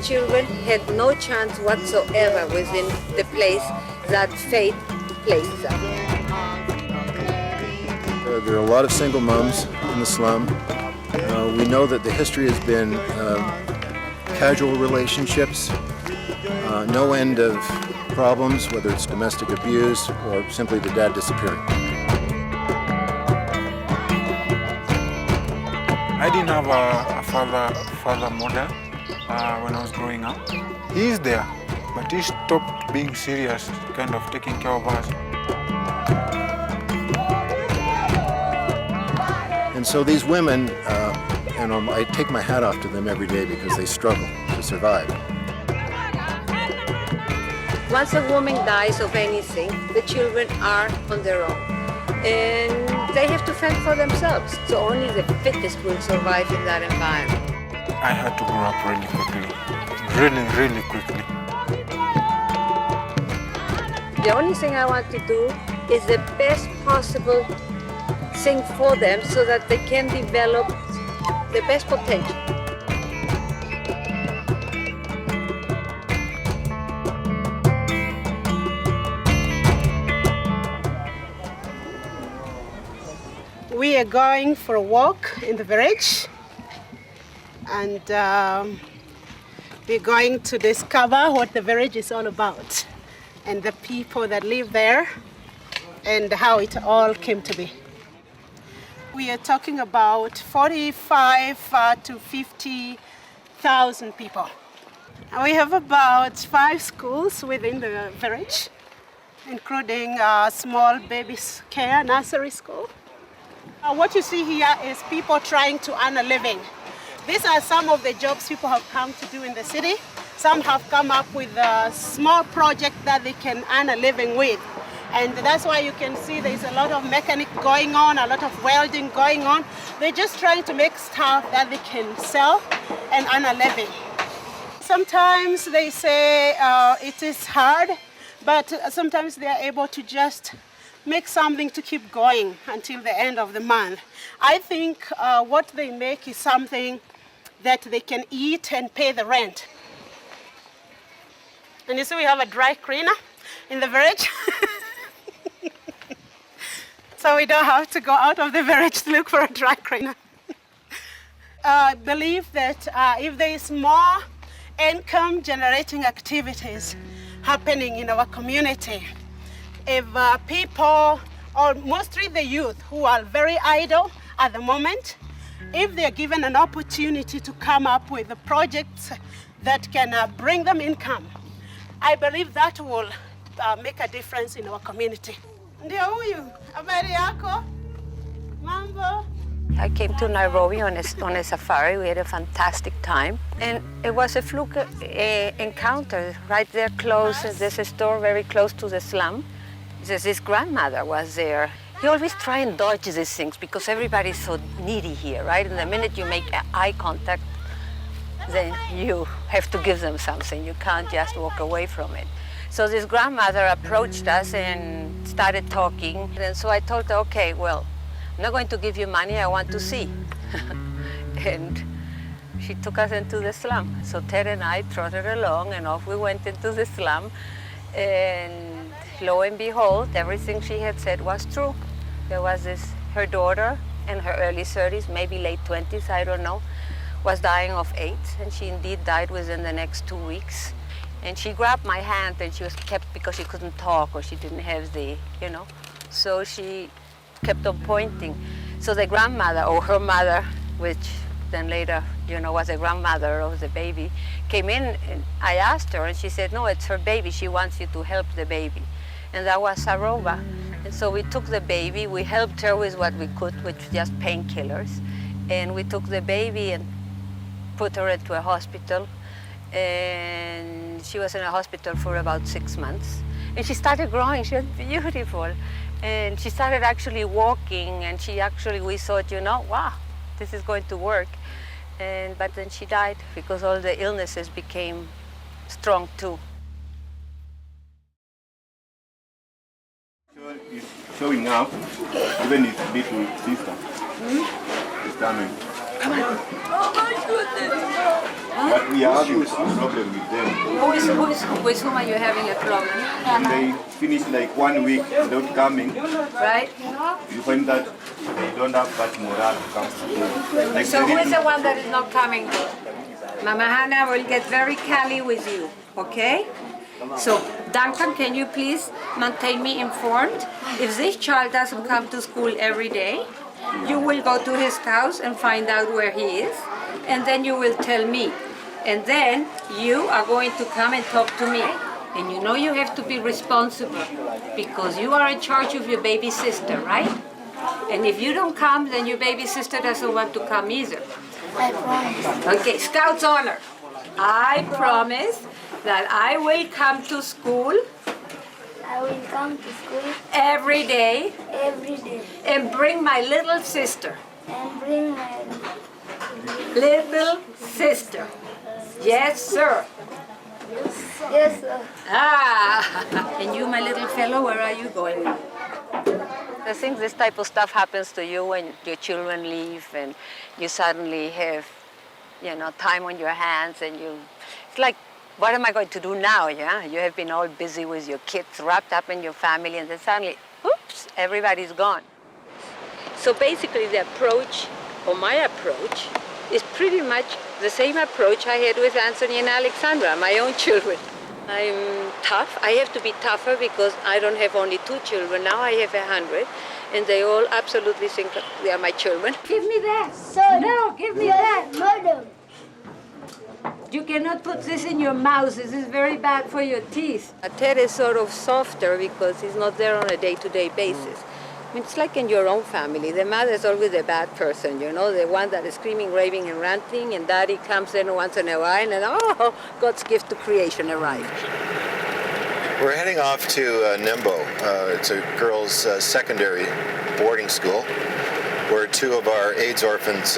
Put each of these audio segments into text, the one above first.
children had no chance whatsoever within the place that fate placed them. There are a lot of single moms in the slum. We know that the history has been casual relationships, no end of problems, whether it's domestic abuse or simply the dad disappearing. I didn't have a father model when I was growing up. He is there, but he stopped being serious, kind of taking care of us. And so these women, I take my hat off to them every day because they struggle to survive. Once a woman dies of anything, the children are on their own. And they have to fend for themselves. So only the fittest will survive in that environment. I had to grow up really quickly. Really quickly. The only thing I want to do is the best possible thing for them so that they can develop the best potential. We are going for a walk in the village, and we're going to discover what the village is all about and the people that live there and how it all came to be. We are talking about 45 to 50,000 people. And we have about 5 schools within the village, including a small baby care nursery school. What you see here is people trying to earn a living. These are some of the jobs people have come to do in the city. Some have come up with a small project that they can earn a living with. And that's why you can see there's a lot of mechanic going on, a lot of welding going on. They're just trying to make stuff that they can sell and earn a living. Sometimes they say it is hard, but sometimes they are able to just make something to keep going until the end of the month. I think what they make is something that they can eat and pay the rent. And you see we have a dry cleaner in the village. So we don't have to go out of the village to look for a dry cleaner. I believe that if there is more income generating activities happening in our community, if people, or mostly the youth who are very idle at the moment, if they're given an opportunity to come up with the projects that can bring them income, I believe that will make a difference in our community. Ndio huyu, habari yako? Mambo? I came to Nairobi on a safari. We had a fantastic time. And it was a fluke encounter right there close. There's a store very close to the slum. This grandmother was there. You always try and dodge these things because everybody's so needy here, right? And the minute you make eye contact, then you have to give them something. You can't just walk away from it. So this grandmother approached us and started talking. And so I told her, okay, well, I'm not going to give you money, I want to see. And she took us into the slum. So Ted and I trotted along and off we went into the slum. And lo and behold, everything she had said was true. There was her daughter in her early 30s, maybe late 20s, I don't know, was dying of AIDS. And she indeed died within the next 2 weeks. And she grabbed my hand and she was kept because she couldn't talk or she didn't have the, so she kept on pointing. So the grandmother or her mother, which then later, was the grandmother of the baby, came in and I asked her and she said, no, it's her baby. She wants you to help the baby. And that was Saroba. And so we took the baby, we helped her with what we could, which was just painkillers. And we took the baby and put her into a hospital. And she was in a hospital for about 6 months. And she started growing, she was beautiful. And she started actually walking, and we thought, wow, this is going to work. But then she died because all the illnesses became strong too. Showing up, even his little sister is coming. Oh my goodness! But we are having a problem with them. With whom are you having a problem? When they finish like 1 week without coming, Right? you find that they don't have that morale to come to school. Like So they who is need the to- one that is not coming? Mama Hannah will get very cali with you, okay? So, Duncan, can you please maintain me informed? If this child doesn't come to school every day, you will go to his house and find out where he is, and then you will tell me. And then you are going to come and talk to me. And you know you have to be responsible because you are in charge of your baby sister, right? And if you don't come, then your baby sister doesn't want to come either. I promise. Okay, Scout's honor. I promise that I will come to school I will come to school every day every day and bring my little sister. and bring my Little sister. Yes, sir. yes sir. Ah, and you, my little fellow, where are you going? I think this type of stuff happens to you when your children leave and you suddenly have, time on your hands and it's like, what am I going to do now, yeah? You have been all busy with your kids, wrapped up in your family, and then suddenly, oops, everybody's gone. So basically the approach, or my approach, is pretty much the same approach I had with Anthony and Alexandra, my own children. I'm tough. I have to be tougher because I don't have only 2 children. Now I have 100, and they all absolutely think they are my children. Give me that. Sir, No, give me that. Madam, You cannot put this in your mouth. This is very bad for your teeth. Ted is sort of softer because he's not there on a day-to-day basis. I mean, it's like in your own family. The mother is always the bad person, the one that is screaming, raving, and ranting, and daddy comes in once in a while, and oh, God's gift to creation arrived. We're heading off to Nembo. It's a girls' secondary boarding school where 2 of our AIDS orphans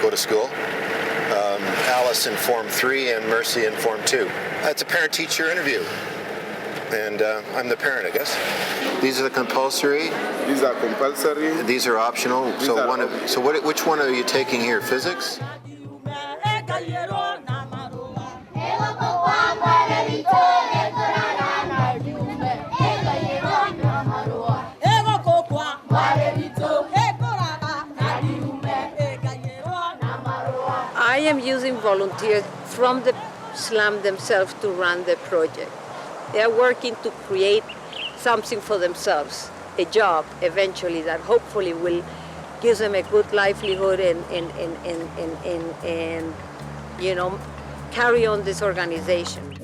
go to school. Alice in Form 3 and Mercy in Form 2. It's a parent-teacher interview. And I'm the parent, I guess. These are the compulsory. These are compulsory. These are optional. These are Which one are you taking here? Physics? I am using volunteers from the slum themselves to run the project. They are working to create something for themselves, a job eventually that hopefully will give them a good livelihood and carry on this organization.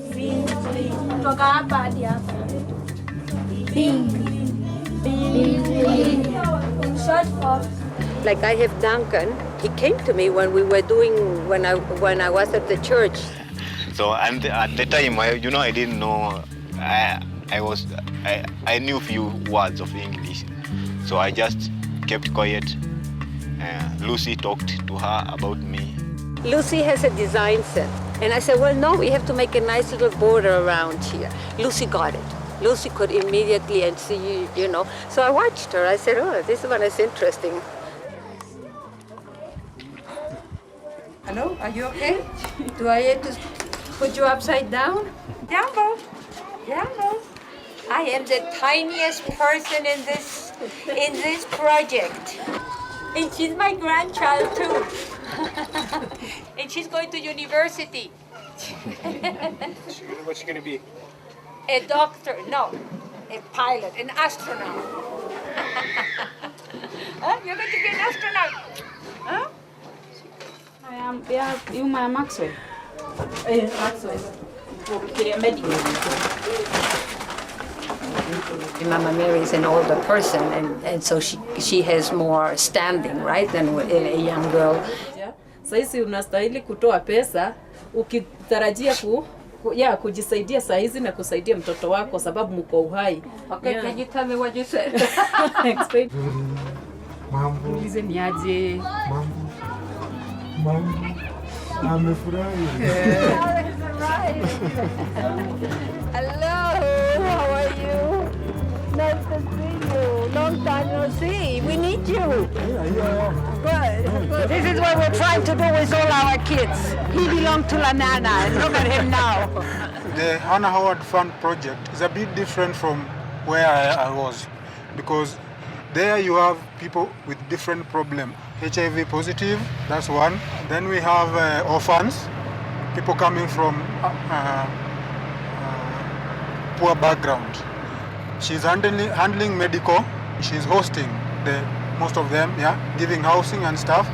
short for Like I have Duncan. He came to me when we were when I was at the church. So and at the time, I didn't know. I knew few words of English, so I just kept quiet. Lucy talked to her about me. Lucy has a design set, and I said, well, no, we have to make a nice little border around here. Lucy got it. Lucy could immediately and see, So I watched her. I said, oh, this one is interesting. Hello, are you okay? Do I have to put you upside down? Jumbo, Jumbo. I am the tiniest person in this project. And she's my grandchild too. And she's going to university. What's she gonna be? A doctor, no, a pilot, an astronaut. Huh? You're going to be an astronaut. Huh? You my Maxwell. Maxwell. Mama Mary is an older person, and so she has more standing, right, than a young girl. Saizi unastahili kutoa pesa ukitarajia kujisaidia saizi na kusaidia mtoto wako sababu mko uhai. Okay, can you tell me what you said? Explain. Mambo. Ulize ni aje. Mambo. Amefurahi. Hello, how are you? Nice to see you. Long time no see. We need you. Yeah. Good. This is what we're trying to do with all our kids. He belonged to La Nana, and look at him now. The Hannah Howard Fund project is a bit different from where I was, because there you have people with different problems. HIV positive, that's one. Then we have orphans, people coming from poor background. She's handling medical, she's hosting most of them, giving housing and stuff.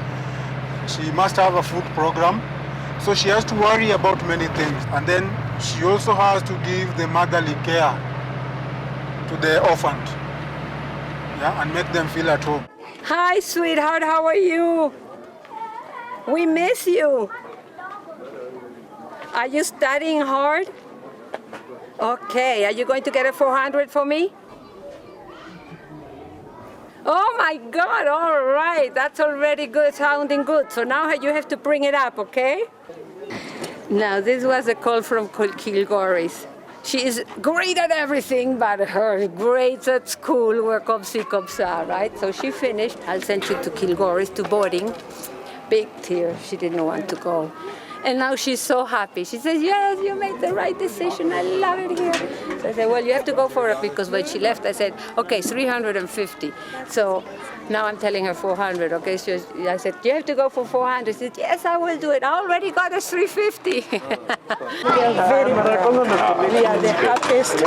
She must have a food program. So she has to worry about many things. And then she also has to give the motherly care to the orphans, and make them feel at home. Hi, sweetheart, how are you? We miss you. Are you studying hard? Okay, are you going to get a 400 for me? Oh my God, all right, that's already good, sounding good. So now you have to bring it up, okay? Now, this was a call from Kilgoris. She is great at everything, but her grades at school were comme ci, comme ça, right? So she finished. I'll send you to Kilgoris, to boarding. Big tear, she didn't want to go. And now she's so happy. She says, yes, you made the right decision. I love it here. So I said, well, you have to go for it, because when she left, I said, okay, 350. So now I'm telling her 400, okay? I said, you have to go for 400. She said, yes, I will do it. I already got a 350. We are very proud. We are the happiest.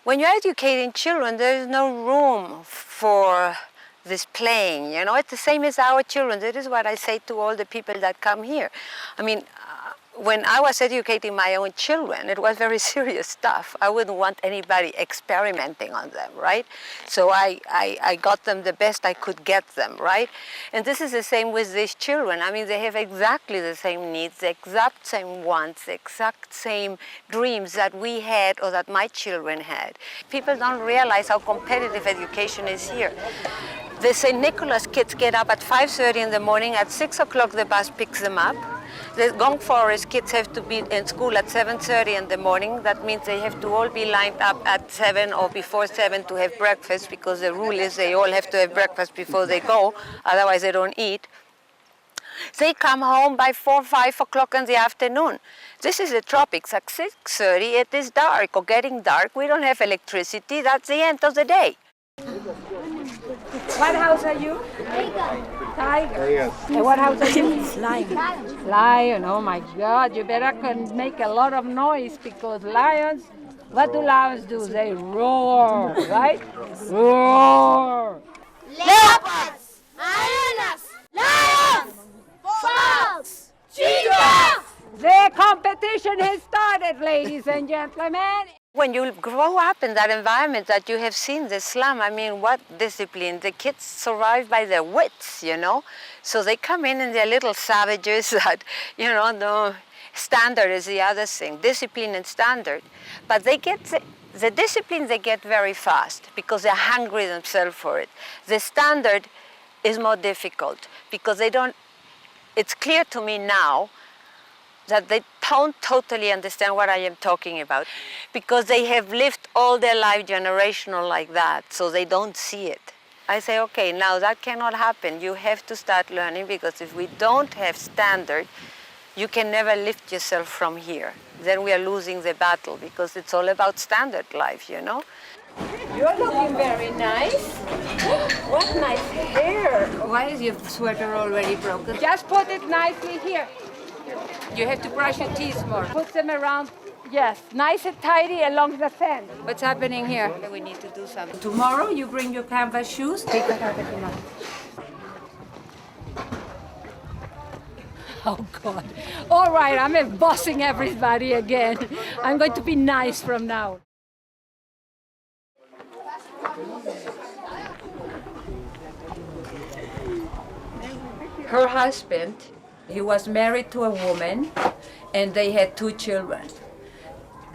When you're educating children, there is no room for this playing, it's the same as our children. That is what I say to all the people that come here. I mean, when I was educating my own children, it was very serious stuff. I wouldn't want anybody experimenting on them, right? So I got them the best I could get them, right? And this is the same with these children. I mean, they have exactly the same needs, the exact same wants, the exact same dreams that we had or that my children had. People don't realize how competitive education is here. The St. Nicholas kids get up at 5:30 in the morning. At 6 o'clock, the bus picks them up. The Gong Forest kids have to be in school at 7:30 in the morning. That means they have to all be lined up at 7 or before 7 to have breakfast, because the rule is they all have to have breakfast before they go, otherwise they don't eat. They come home by 4, 5 o'clock in the afternoon. This is the tropics. At 6:30, it is dark or getting dark. We don't have electricity. That's the end of the day. What house are you? Tiger. And what house are you? Lion. Oh my God, you better make a lot of noise, because lions, what do lions do? They roar, right? Roar. Leopards, hyenas, lions, fox, cheetahs. The competition has started, ladies and gentlemen. When you grow up in that environment that you have seen, the slum, I mean, what discipline. The kids survive by their wits, So they come in and they're little savages that, no, standard is the other thing, discipline and standard. But they get the discipline they get very fast, because they're hungry themselves for it. The standard is more difficult, because it's clear to me now that they don't totally understand what I am talking about, because they have lived all their life generational like that, so they don't see it. I say, okay, now that cannot happen. You have to start learning, because if we don't have standard, you can never lift yourself from here. Then we are losing the battle, because it's all about standard life, You're looking very nice. What nice hair. Why is your sweater already broken? Just put it nicely here. You have to brush your teeth more. Put them around, yes, nice and tidy along the fence. What's happening here? We need to do something. Tomorrow you bring your canvas shoes. Take that out of your mouth. Oh God. All right, I'm bossing everybody again. I'm going to be nice from now. Her husband, he was married to a woman, and they had 2 children.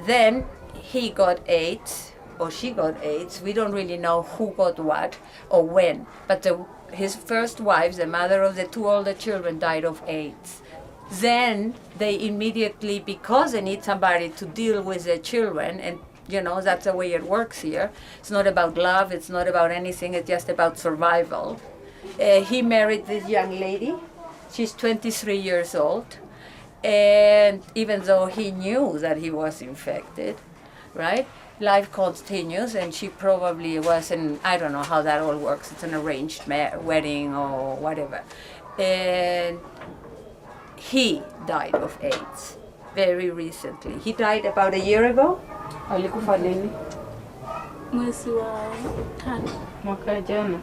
Then he got AIDS, or she got AIDS. We don't really know who got what or when. But his first wife, the mother of the 2 older children, died of AIDS. Then they immediately, because they need somebody to deal with their children and You know, that's the way it works here. It's not about love, it's not about anything, it's just about survival. He married this young lady. She's 23 years old. And even though he knew that he was infected, right? Life continues, and she probably wasn't, I don't know how that all works. It's an arranged wedding or whatever. And he died of AIDS very recently. He died about a year ago. Alikufa lini? Mwezi wa tano. Mwaka jana.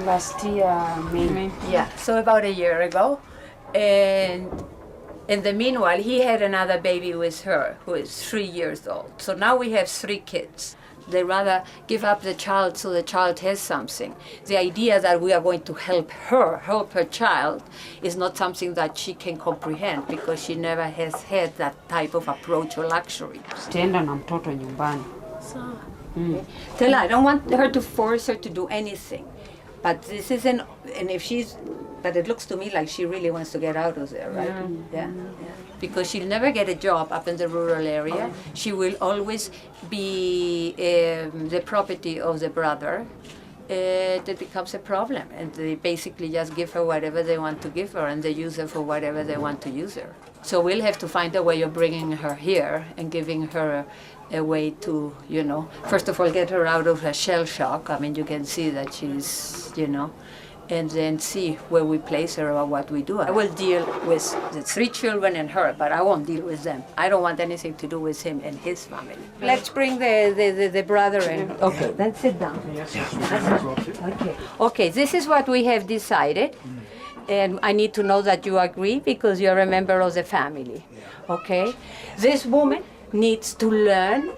Last year, May. Yeah, so about a year ago. And in the meanwhile, he had another baby with her, who is 3 years old. So now we have 3 kids. They rather give up the child so the child has something. The idea that we are going to help her child, is not something that she can comprehend because she never has had that type of approach or luxury. Tenda na mtoto nyumbani. Sawa. Tell her, I don't want her to force her to do anything. But this isn't, and if she's, but it looks to me like she really wants to get out of there, right? Yeah. Because she'll never get a job up in the rural area. She will always be the property of the brother. That becomes a problem, and they basically just give her whatever they want to give her, and they use her for whatever they want to use her. So we'll have to find a way of bringing her here and giving her a way to, you know, first of all, get her out of her shell shock. I mean, you can see that she's, you know, and then see where we place her or what we do. I will deal with the 3 children and her, but I won't deal with them. I don't want anything to do with him and his family. Let's bring the brother in. Okay, then sit down. Okay. Okay, this is what we have decided. And I need to know that you agree because you're a member of the family. Okay? This woman needs to learn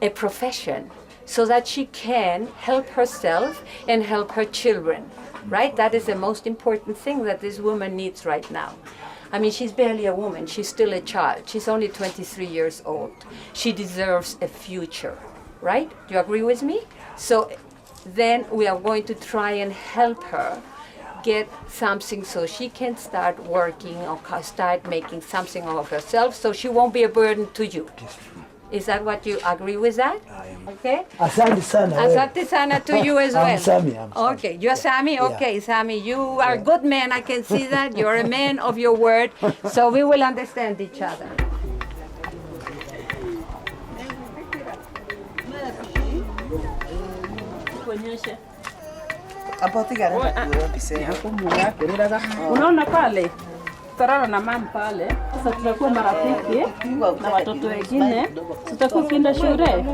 a profession so that she can help herself and help her children. Right? That is the most important thing that this woman needs right now. I mean, she's barely a woman. She's still a child. She's only 23 years old. She deserves a future. Right? Do you agree with me? So then we are going to try and help her get something so she can start working or start making something of herself so she won't be a burden to you. Is that what you agree with that? Okay. Asante sana. Asante sana to you as well. I'm Sammy. Okay, you're Sammy? Okay, Sammy, you are a good man. I can see that. You're a man of your word. So we will understand each other. Unaona pale Tarara na mama pale, sasa tutakuwa marafiki na watoto wengine, tutakuwa kienda shule.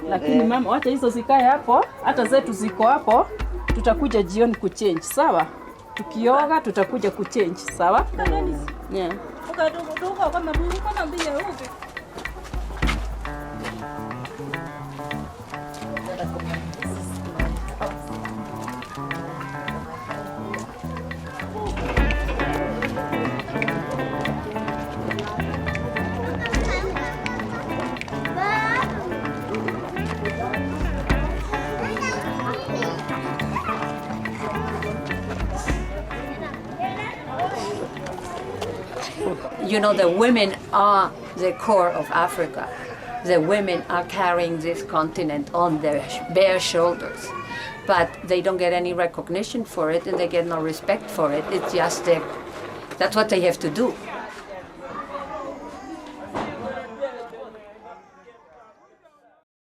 Lakini mama, wacha hizo zikae hapo, hata zetu ziko hapo, tutakuja jioni kuchange, sawa? Tukioga tutakuja kuchange, sawa? Yeah. You know, the women are the core of Africa. The women are carrying this continent on their bare shoulders. But they don't get any recognition for it and they get no respect for it. It's just that's what they have to do.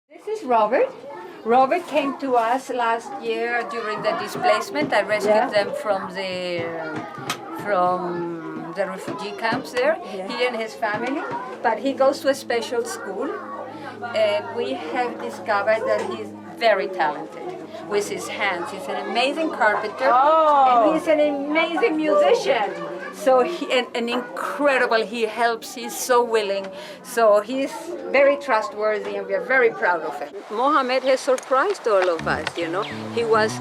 This is Robert. Robert came to us last year during the displacement. I rescued them from the refugee camps there, he and his family. But he goes to a special school, and we have discovered that he's very talented with his hands. He's an amazing carpenter, and he's an amazing musician. So an incredible, he helps, he's so willing. So he's very trustworthy and we're very proud of him. Mohammed has surprised all of us, you know. He was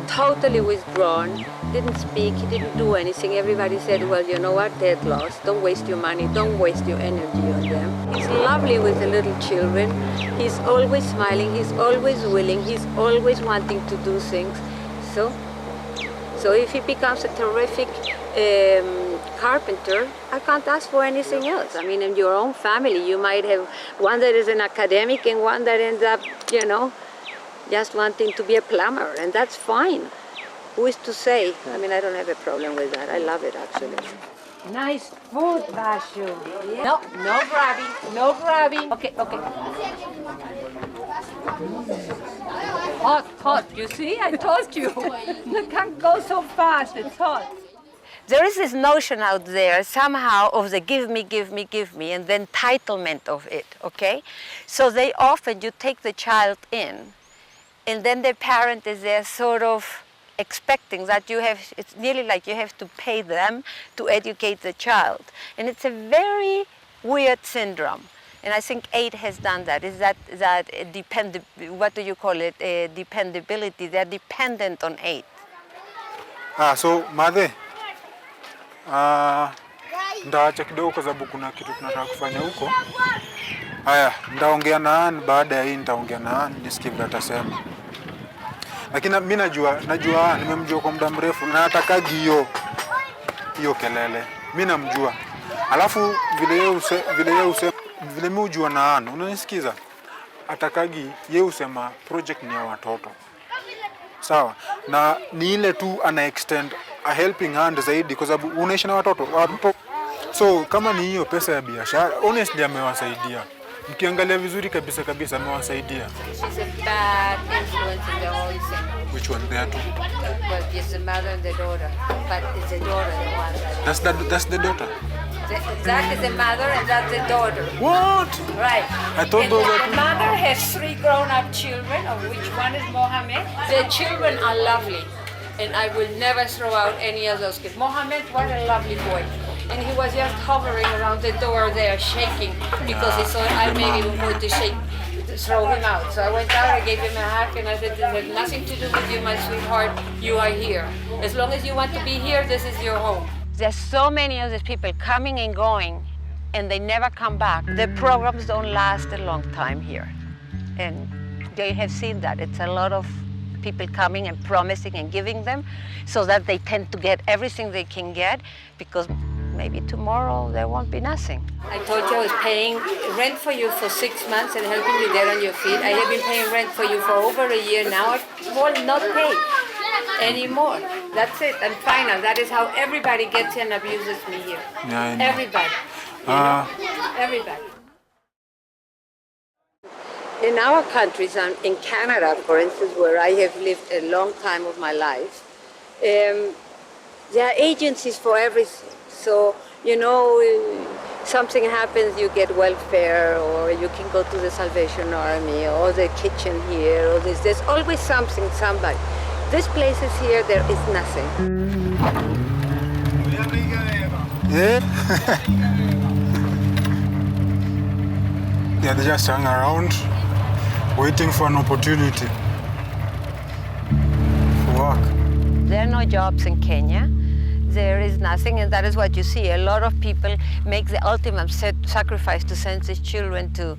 totally withdrawn, didn't speak, he didn't do anything. Everybody said, well, you know what, they're lost. Don't waste your money, don't waste your energy on them. He's lovely with the little children. He's always smiling, he's always willing, he's always wanting to do things. So So if he becomes a terrific carpenter, I can't ask for anything else. I mean, in your own family, you might have one that is an academic and one that ends up, you know, just wanting to be a plumber, and that's fine. Who is to say? I mean, I don't have a problem with that. I love it, actually. Nice food, Bashu. Yeah. No, no grabbing, no grabbing. Okay, okay. Hot, hot. You see, I told you. You can't go so fast. It's hot. There is this notion out there somehow of the give me, give me, give me, and the entitlement of it, okay? So they often, you take the child in, and then the parent is there sort of expecting that you have, it's nearly like you have to pay them to educate the child. And it's a very weird syndrome. And I think aid has done that. Is that what do you call it? Dependability. They're dependent on aid. So Madhe, ndaacha kidogo kwa sababu kuna kitu tunataka kufanya huko. Haya, ndaongea na Ann, baada ya hii nitaongea na Ann nisikie vile atasema. Lakini mimi najua nimemjua kwa muda mrefu na natakagi hiyo kelele. Mimi namjua. Alafu vile mimi hujua na Ann, unanisikiza? Atakagi yeye usema project ni ya watoto. Sawa? Na ni ile tu ana extend a helping hand zaidi kwa sababu unaishi na watoto. So kama ni hiyo pesa ya biashara, honestly amewasaidia. Mkiangalia vizuri kabisa amewasaidia. She's a bad influence in the whole thing. Which one? There too? Well, it's the mother and the daughter, but it's the daughter the one. That's the daughter. That is the mother and that's the daughter. What? Right. I thought those were the mother has 3 grown-up children, of which one is Mohammed. The children are lovely, and I will never throw out any of those kids. Mohammed, what a lovely boy. And he was just hovering around the door there, shaking, because he thought I maybe was going to throw him out. So I went out, I gave him a hug, and I said, "This has nothing to do with you, my sweetheart. You are here. As long as you want to be here, this is your home." There's so many of these people coming and going, and they never come back. The programs don't last a long time here. And they have seen that. It's a lot of people coming and promising and giving them so that they tend to get everything they can get because maybe tomorrow there won't be nothing. I told you I was paying rent for you for 6 months and helping you get on your feet. I have been paying rent for you for over a year now. I will not pay anymore. That's it. I'm final. That is how everybody gets and abuses me here. Yeah, I know. Everybody. Everybody. In our countries, in Canada, for instance, where I have lived a long time of my life, there are agencies for everything. So, you know, something happens, you get welfare, or you can go to the Salvation Army, or the kitchen here, or this. There's always something, somebody. These places here, there is nothing. Yeah? Yeah, they just hang around, waiting for an opportunity for work. There are no jobs in Kenya. There is nothing, and that is what you see. A lot of people make the ultimate sacrifice to send their children to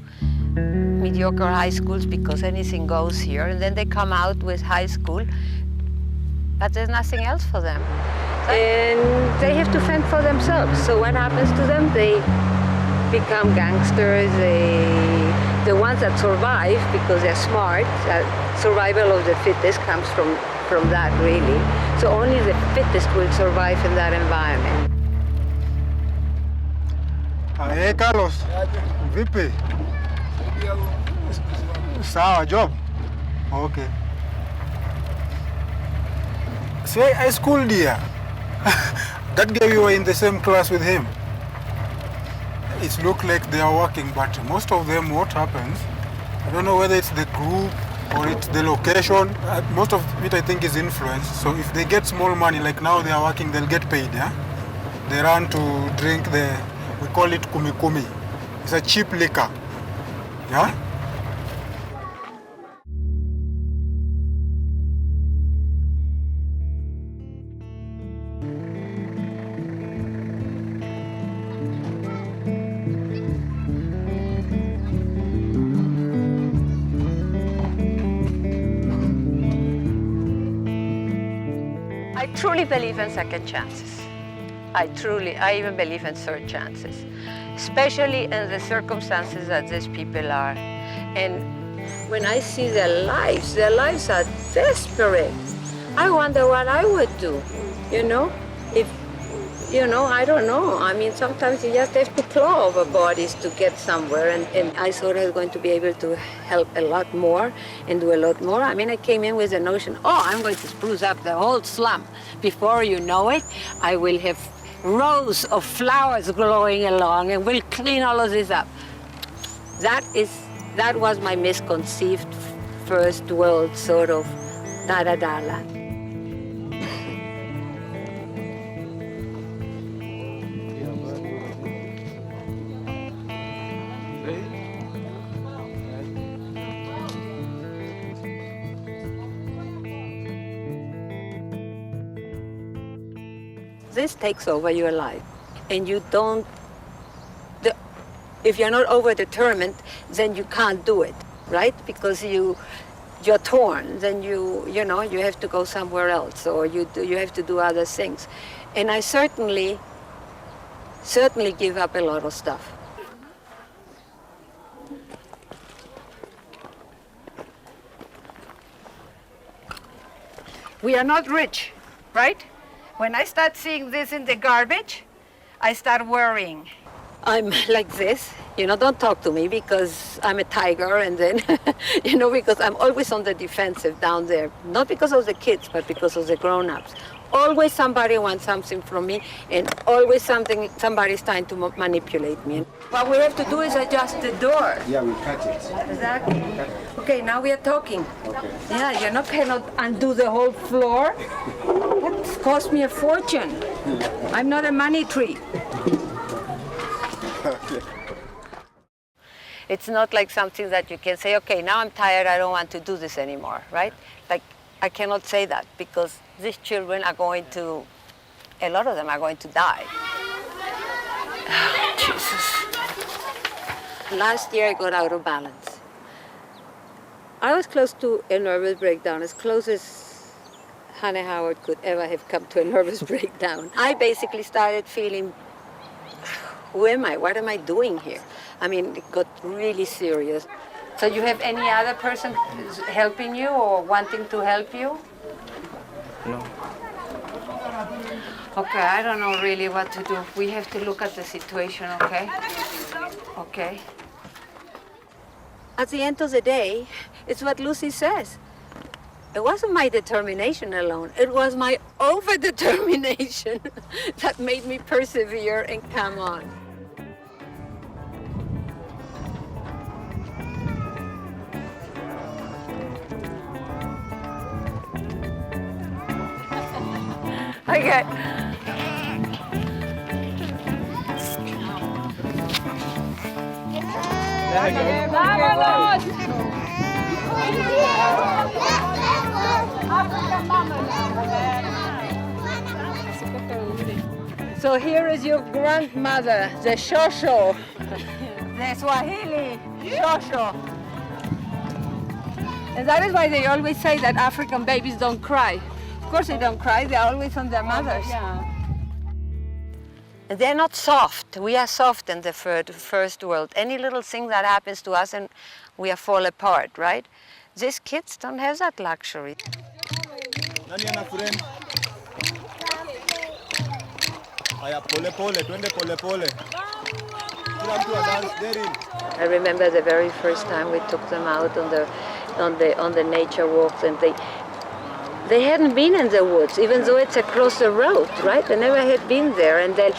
mediocre high schools because anything goes here, and then they come out with high school, but there's nothing else for them. And they have to fend for themselves. So what happens to them? They become gangsters. The ones that survive because they're smart, survival of the fittest comes from that, really. So only the fittest will survive in that environment. Hey Carlos, vipi? Sawa, job? Okay. Say, I schooled here. That guy, you were in the same class with him. It looked like they are working, but most of them, what happens, I don't know whether it's the group or it's the location. Most of it, I think, is influence. So if they get small money, like now they are working, they'll get paid, yeah? They run to drink we call it kumi kumi. It's a cheap liquor, yeah? I truly believe in second chances. I even believe in third chances, especially in the circumstances that these people are. And when I see their lives are desperate. I wonder what I would do, if, I don't know. I mean, sometimes you just have to claw over bodies to get somewhere, and I thought I was going to be able to help a lot more and do a lot more. I mean, I came in with the notion, I'm going to spruce up the whole slum. Before you know it, I will have rows of flowers glowing along, and we'll clean all of this up. That was my misconceived first world sort of da-da-da-la. This takes over your life, and you don't. If you're not over-determined, then you can't do it, right? Because you're torn. Then you have to go somewhere else, or you have to do other things. And I certainly give up a lot of stuff. We are not rich, right? When I start seeing this in the garbage, I start worrying. I'm like this, don't talk to me because I'm a tiger, and then, because I'm always on the defensive down there. Not because of the kids, but because of the grown-ups. Always somebody wants something from me, and always somebody's trying to manipulate me. What we have to do is adjust the door. Yeah, we cut it. Exactly. Okay, now we are talking. Okay. Yeah, you cannot undo the whole floor. That cost me a fortune. I'm not a money tree. It's not like something that you can say, okay, now I'm tired, I don't want to do this anymore, right? Like, I cannot say that because these children are a lot of them are going to die. Oh, Jesus. Last year I got out of balance. I was close to a nervous breakdown, as close as Hannah Howard could ever have come to a nervous breakdown. I basically started feeling, who am I? What am I doing here? I mean, it got really serious. So you have any other person helping you or wanting to help you? No. Okay, I don't know really what to do. We have to look at the situation, okay? Okay. At the end of the day, it's what Lucy says. It wasn't my determination alone. It was my over-determination that made me persevere and come on. Okay. So here is your grandmother, the Shosho, the Swahili Shosho. And that is why they always say that African babies don't cry. Of course they don't cry, they're always on their mothers. Yeah. And they're not soft. We are soft in the first world. Any little thing that happens to us and we fall apart, right? These kids don't have that luxury. I remember the very first time we took them out on the nature walks, and they hadn't been in the woods, even though it's across the road, right? They never had been there. And then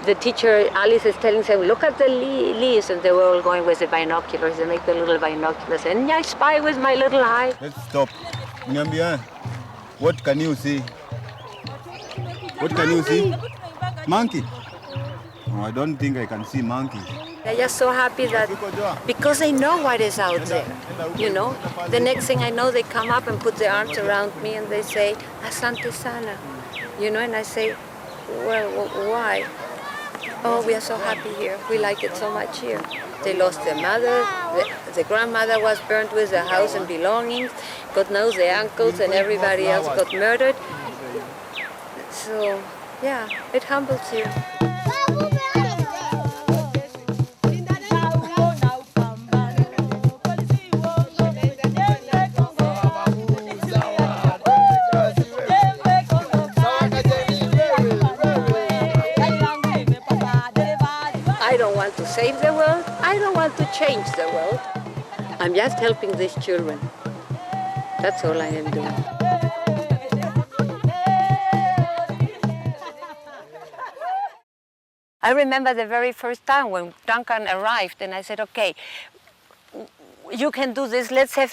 the teacher, Alice, is telling them, look at the leaves. And they were all going with the binoculars. They make the little binoculars. And I spy with my little eye. Let's stop. Nyambia, what can you see? What can you see? Monkey. Oh, I don't think I can see monkeys. They're just so happy that, because they know what is out there, The next thing I know, they come up and put their arms around me and they say, Asante sana, and I say, well, why? Oh, we are so happy here. We like it so much here. They lost their mother. The grandmother was burned with the house and belongings. God knows their uncles and everybody else got murdered. So, yeah, it humbles you. I don't want to save the world. I don't want to change the world. I'm just helping these children. That's all I am doing. I remember the very first time when Duncan arrived and I said, okay, you can do this, let's have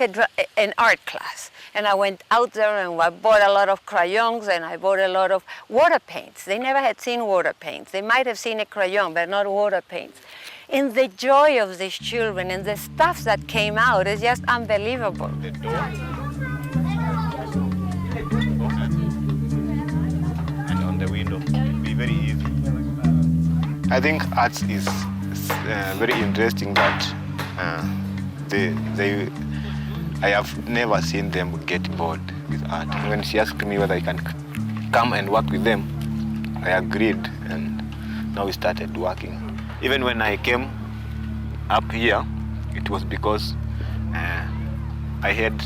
an art class. And I went out there and I bought a lot of crayons and I bought a lot of water paints. They never had seen water paints. They might have seen a crayon, but not water paints. And the joy of these children and the stuff that came out is just unbelievable. The door. And on the window. It'll be very easy. I think art is very interesting that I have never seen them get bored with art. When she asked me whether I can come and work with them, I agreed, and now we started working. Even when I came up here, it was because I heard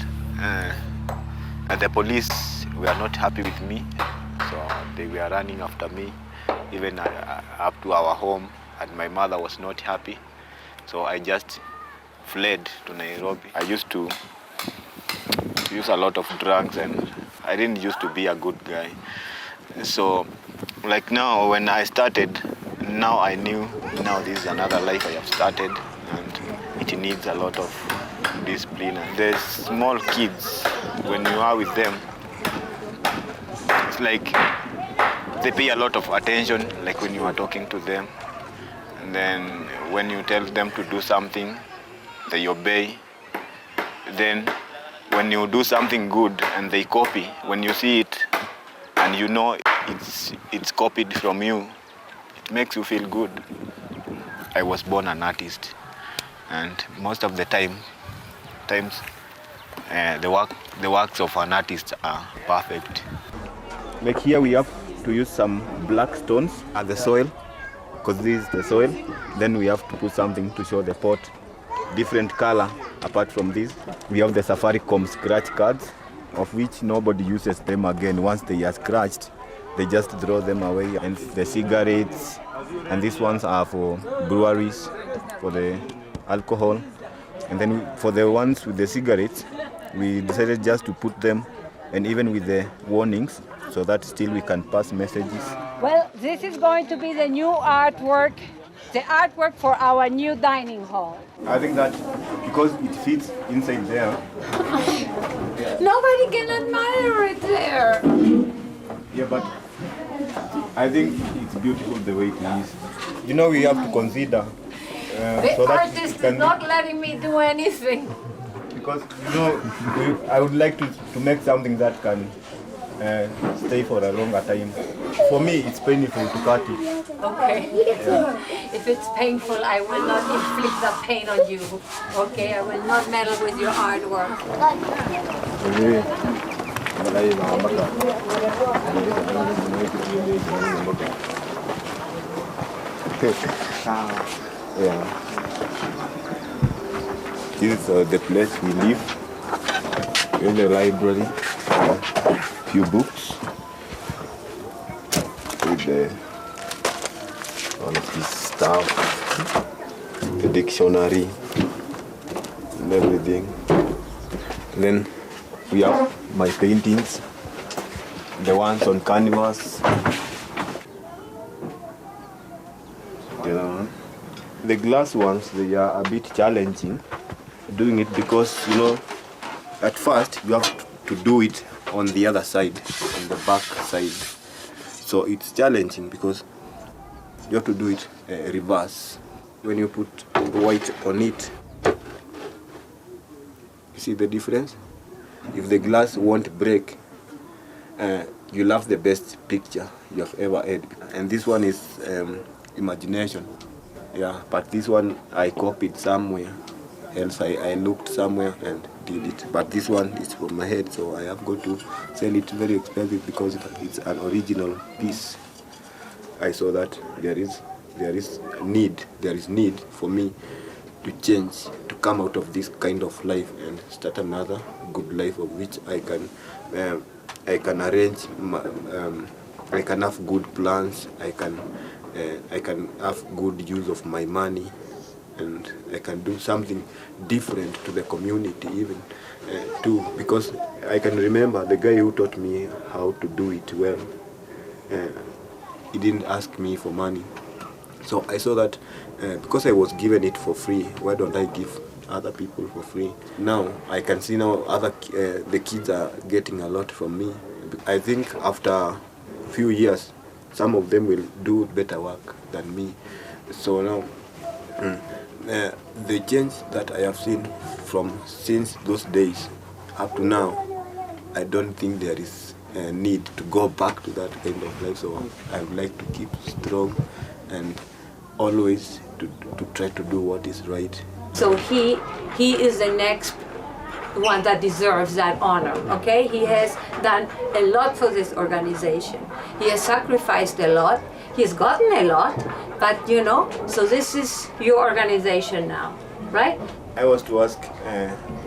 that the police were not happy with me, so they were running after me, even up to our home, and my mother was not happy, so I just fled to Nairobi. I used to use a lot of drugs and I didn't used to be a good guy. So like now when I started, now I knew now this is another life I have started and it needs a lot of discipline. The small kids, when you are with them, it's like they pay a lot of attention, like when you are talking to them. And then when you tell them to do something, they obey. Then when you do something good and they copy, when you see it and you know it's copied from you, it makes you feel good. I was born an artist, and most of the times the works of an artist are perfect. Like here we have to use some black stones at the soil, because this is the soil. Then we have to put something to show the pot. Different color. Apart from this, we have the Safaricom scratch cards, of which nobody uses them again. Once they are scratched, they just throw them away. And the cigarettes, and these ones are for breweries, for the alcohol. And then for the ones with the cigarettes, we decided just to put them, and even with the warnings, so that still we can pass messages. Well, this is going to be the new artwork, the artwork for our new dining hall. I think that because it fits inside there. Nobody can admire it there. Yeah, but I think it's beautiful the way it is. You know, we have to consider. The so artist is not letting me do anything. Because, you know, I would like to make something that can stay for a longer time. For me, it's painful to cut it. Okay. Yeah. If it's painful, I will not inflict the pain on you. Okay, I will not meddle with your artwork. Yeah. This is the place we live, in the library. Few books with all of this stuff, the dictionary and everything. And then we have my paintings, the ones on canvas. The glass ones, they are a bit challenging doing it because, you know, at first you have to do it on the other side, on the back side. So it's challenging because you have to do it reverse. When you put white on it, you see the difference? If the glass won't break, you'll have the best picture you have ever had. And this one is imagination. Yeah, but this one I copied somewhere else I looked somewhere and did it. But this one is from my head, so I have got to sell it very expensive because it's an original piece. I saw that there is need for me to change, to come out of this kind of life and start another good life of which I can arrange. I can have good plans. I can have good use of my money, and I can do something different to the community even too. Because I can remember the guy who taught me how to do it well. He didn't ask me for money. So I saw that because I was given it for free, why don't I give other people for free? Now I can see now the kids are getting a lot from me. I think after a few years, some of them will do better work than me. So now the change that I have seen since those days up to now, I don't think there is a need to go back to that kind of life. So I would like to keep strong and always to try to do what is right. So he is the next one that deserves that honor, okay? He has done a lot for this organization. He has sacrificed a lot. He's gotten a lot, but so this is your organization now, right? I was to ask,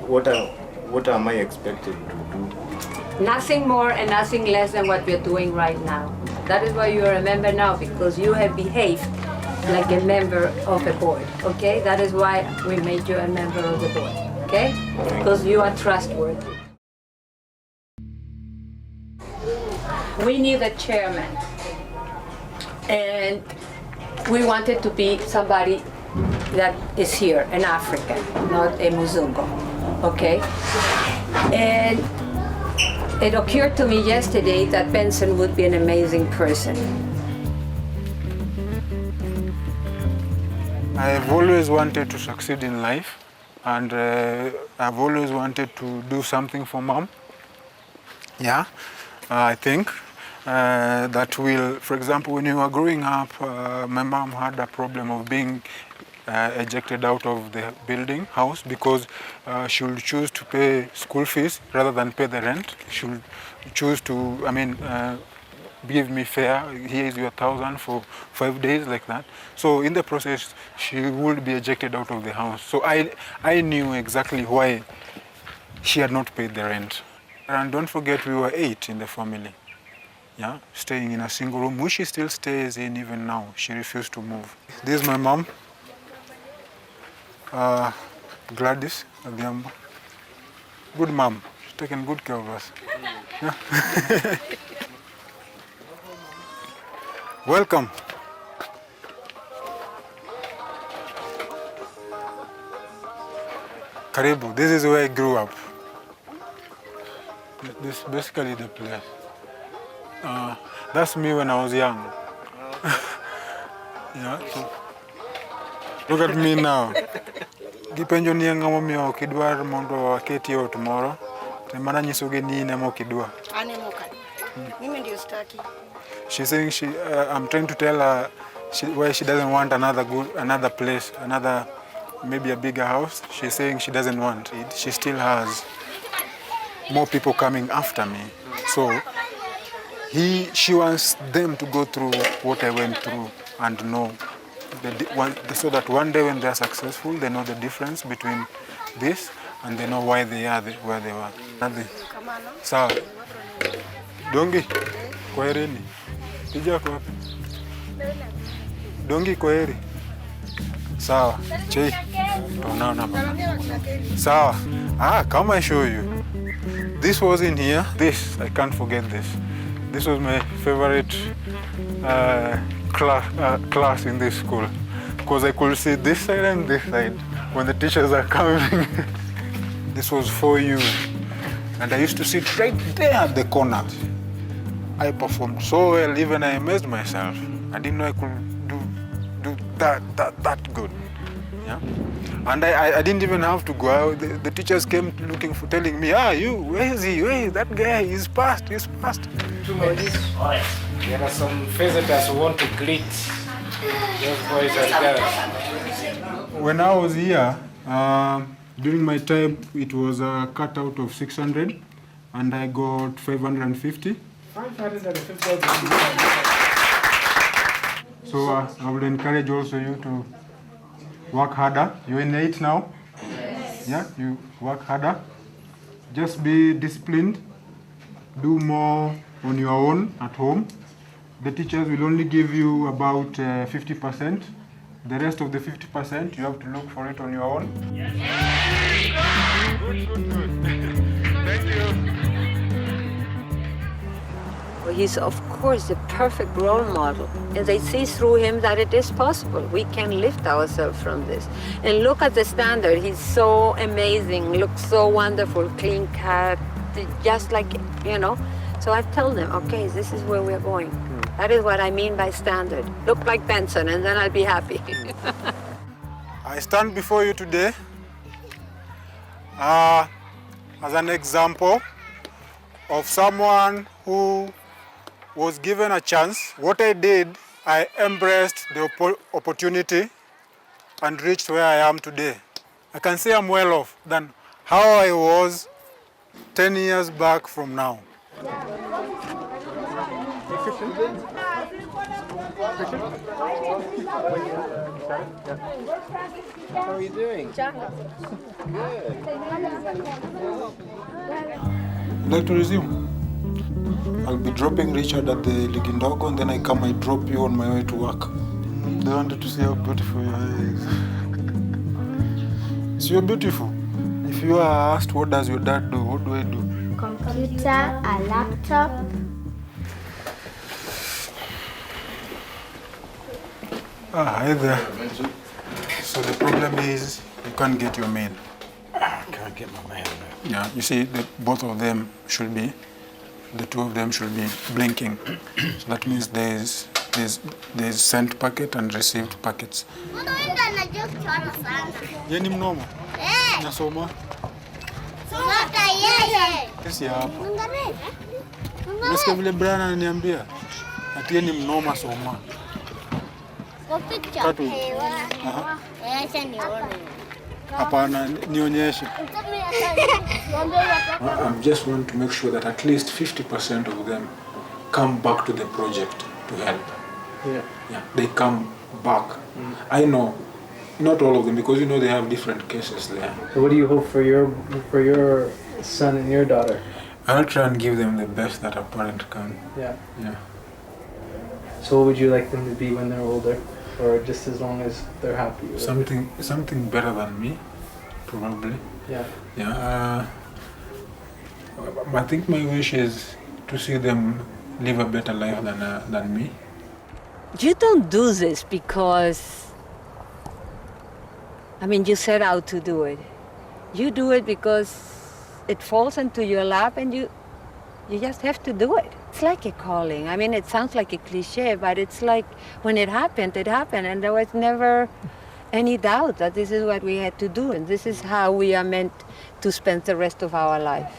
what am I expected to do? Nothing more and nothing less than what we're doing right now. That is why you are a member now, because you have behaved like a member of a board, okay? That is why we made you a member of the board, okay? Because you are trustworthy. We need a chairman, and we wanted to be somebody that is here, an African, not a Muzungu, okay? And it occurred to me yesterday that Benson would be an amazing person. I've always wanted to succeed in life, and I've always wanted to do something for Mom. Yeah, I think that will, for example, when you were growing up, my mom had a problem of being ejected out of the house because she would choose to pay school fees rather than pay the rent. She would choose to, give me fare, here is your 1,000 for 5 days, like that. So in the process, she would be ejected out of the house. So I knew exactly why she had not paid the rent. And don't forget, we were 8 in the family, yeah, staying in a single room, which she still stays in even now. She refused to move. This is my mom, Gladys Adhiambo. Good mom, she's taken good care of us. Yeah. Welcome. Karibu, this is where I grew up. This is basically the place. That's me when I was young. Yeah, so look at me now. Gipenjo ni ngamo miyo kidwar mondo aketi o tomorrow. Temana nyisoge ni nemo kidwa. Anemo kan. Mimi ndio staki. She's saying I'm trying to tell her why she doesn't want another place, maybe a bigger house. She's saying she doesn't want it. She still has more people coming after me. So she wants them to go through what I went through and know, so that one day when they're successful, they know the difference between this and they know why they are where they were. Sawa. Dongi, kwaherini. Tija kwa wapi? Dongi kwaheri. Sawa. Chei. Tunaona baba. Sawa. Come I show you. This was in here. I can't forget this. This was my favorite class in this school, because I could see this side and this side when the teachers are coming. This was for you. And I used to sit right there at the corner. I performed so well, even I amazed myself. I didn't know I could do that good. Yeah? And I didn't even have to go out. The teachers came telling me, where is he? Where is that guy? He's passed. There are some visitors who want to greet those boys and girls. When I was here, During my time, it was a cut out of 600, and I got 550. 550. So I would encourage also you to work harder. You're in 8 now. Yes. Yeah, you work harder. Just be disciplined. Do more on your own at home. The teachers will only give you about 50%. The rest of the 50%, you have to look for it on your own. Yes. Good. Thank you. He's, of course, the perfect role model. And they see through him that it is possible. We can lift ourselves from this. And look at the standard. He's so amazing, looks so wonderful, clean cut, just like, you know. So I tell them, okay, this is where we're going. That is what I mean by standard. Look like Benson, and then I'll be happy. I stand before you today as an example of someone who was given a chance. What I did, I embraced the opportunity and reached where I am today. I can say I'm well off than how I was 10 years back from now. How are you doing? Good. I'd like to resume. I'll be dropping Richard at the Ligindogo, and then I drop you on my way to work. They wanted to see how beautiful your hair is. So you're beautiful. If you are asked, what does your dad do? What do I do? Computer, a laptop. Hi there. So the problem is you can't get your mail. I can't get my mail. Yeah, you see, both of them should be, the two of them should be blinking. So that means there's sent packet and received packets. Yeye ni mnomo? Nasoma? Sisi hapa. Nasikia vile Brian ananiambia ati yeye ni mnoma soma. Tatu. Hapana, nionyeshe. I just want to make sure that at least 50% of them come back to the project to help. Yeah. Yeah, they come back. I know, not all of them, because you know they have different cases there. So what do you hope for your son and your daughter? I'll try and give them the best that a parent can. Yeah. Yeah. So what would you like them to be when they're older? Or just as long as they're happy? Something better than me, probably. Yeah. Yeah. I think my wish is to see them live a better life than me. You don't do this because, you set out to do it. You do it because it falls into your lap and you just have to do it. It's like a calling. It sounds like a cliche, but it's like when it happened, and there was never any doubt that this is what we had to do, and this is how we are meant to spend the rest of our life.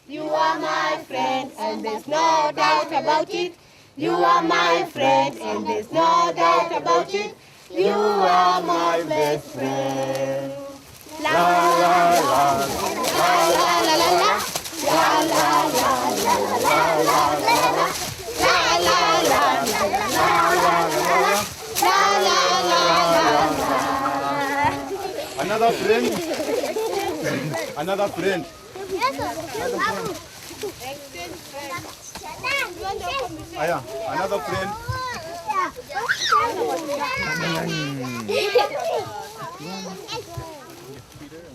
You are my friend, and there's no doubt about it. You are my friend, and there's no doubt about it. You are my best friend. La la la la la la la la la Another friend. Another friend. Aya, another friend.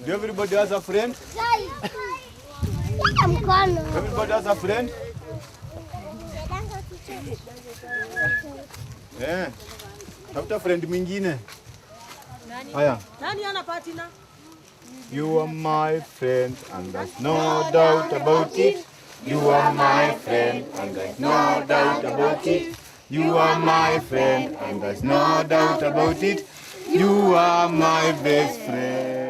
Do everybody has a friend? Everybody has a friend? Yeah. Tafuta friend mwingine. Aya. You are my friend and there's no doubt about it. You are my friend and there's no doubt about it. You are my friend and there's no doubt about it. You are my best friend.